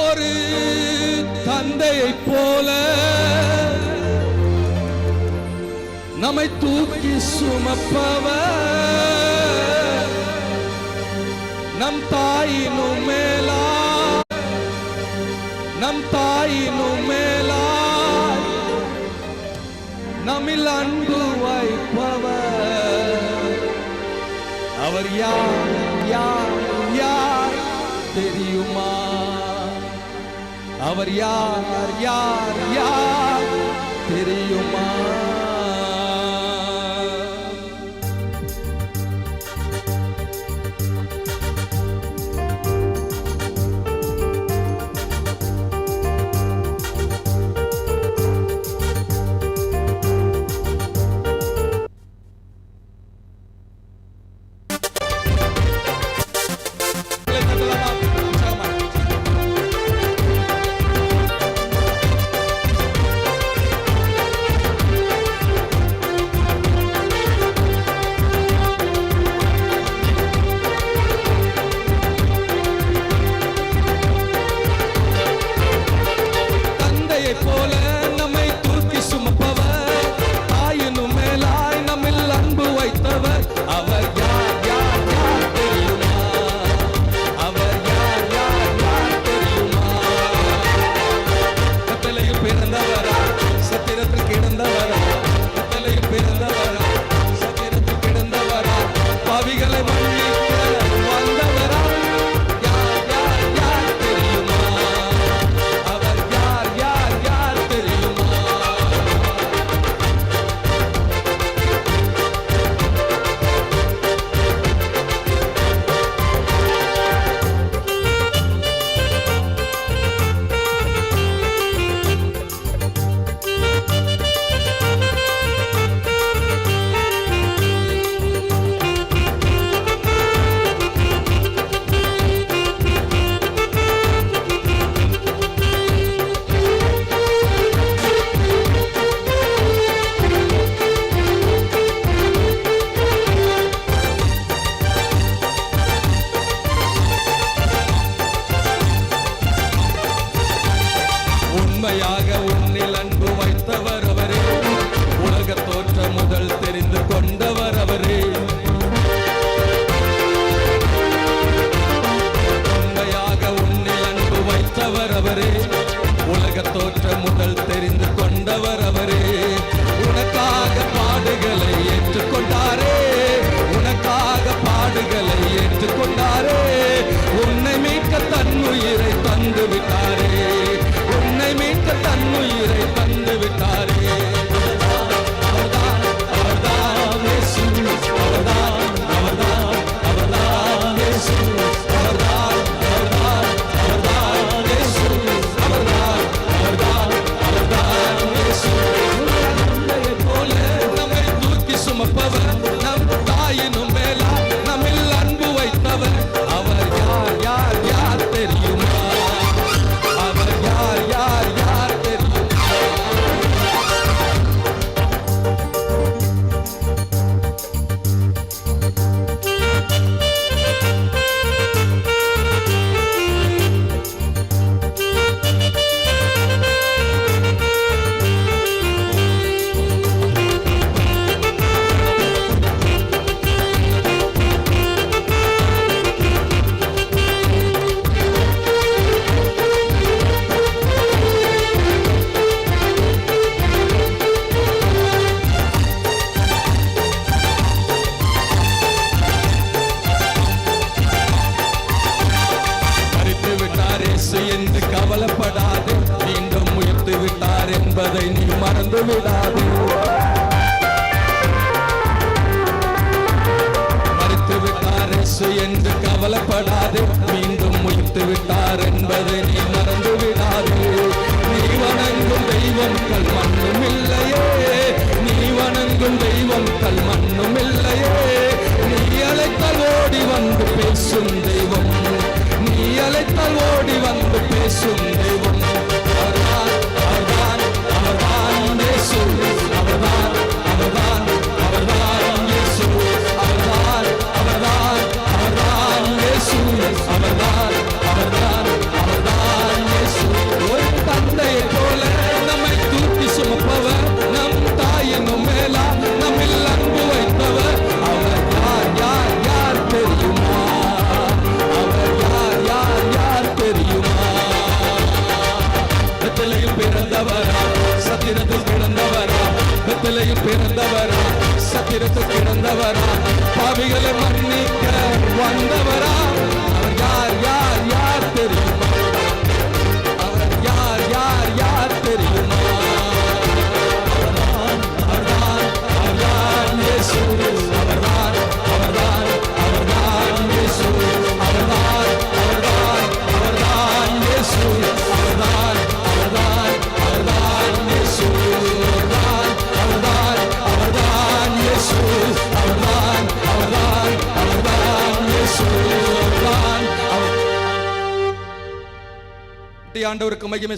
ஒரு தந்தையைப் போல நம்மை தூக்கி சுமப்பவர், நம் தாயினும் மேலாய், நம் தாயினும் மேலாய் நம்மில் அன்பு வைப்பவர். அவர் யார் யார் யார் தெரியுமா? அவர் யார் யார் யார் தெரியுமா? உண்மையாக உன்னில் அன்பு வைத்தவர் அவரே, உலக தோற்ற முதல் தெரிந்து கொண்டவர் அவரே. உண்மையாக உன்னில் அன்பு வைத்தவர் அவரே, உலக தோற்ற முதல் தெரிந்து கொண்டவர் அவரே. உனக்காக பாடுகளை ஏற்றுக்கொண்டாரே, உனக்காக பாடுகளை ஏற்றுக்கொண்டாரே. உன்னை மீட்க தன்னுயிரை தந்து விட்டாரே, உன்னை மீட்க தன்னுயிரை தந்து விட்டாரே. அவர்தான் அவர்தான் இயேசு, அவர்தான் அவர்தான் அவர்தான் இயேசு, அவர்தான் அவர்தான் அவர்தான் இயேசு, அவர்தான் அவர்தான் அவர்தான் இயேசு. தந்தையைப் போல நம்மை தூக்கி சுமப்பவர், நம் தாயினும் மேலா நம்மில் அன்பு வைத்தவர். அவர் யார் யார் யார் தெரியுமா? அவர் யார் யார் யார் தெரியுமா? என்று கவலைப்படாது, மீண்டும் உயர்த்து விட்டார் என்பதை நீ மறந்து விடாது. மறித்து விட்டார் என்று கவலைப்படாது, மீண்டும் உயர்த்து விட்டார் என்பதை நீ மறந்து விடாது. நீ வணங்கும் தெய்வம் கல் மண்ணும் இல்லையே, நீ வணங்கும் தெய்வம் கல் மண்ணும் இல்லையே. நீ அழைத்தால் ஓடி வந்து பேசும் தெய்வம், நீ அழைத்தால் ஓடி வந்து பேசும் தெய்வம். அவர்தான் அவர்தான் அவர்தான் இயேசு, அவர்தான் அவர்தான் அவர்தான் இயேசு, அவர்தான் அவர்தான் அவர்தான் இயேசு, அவர்தான் அவர்தான் அவர்தான் சிறுத்து கிடந்தவரா, பாவிகளை மன்னிக்க வந்தவரா. அவர் யார் யார் யார் தெரியுமா? அவர் யார் யார் யார் தெரியுமா? அவர்தான் அவர்தான் அவர்தான் இயேசு. அவர்தான் அவர்தான் அவர்தான் இயேசு. அவர்தான் அவர்தான் அவர்தான் இயேசு. அவர்தான் அவர்தான் அவர்தான் இயேசு. அவர்தான் அவர்தான் அவர்தான் இயேசு. அவர்தான் அவர்தான் அவர்தான் இயேசு. அவர்தான் ஆண்டவருக்கு மகிமை.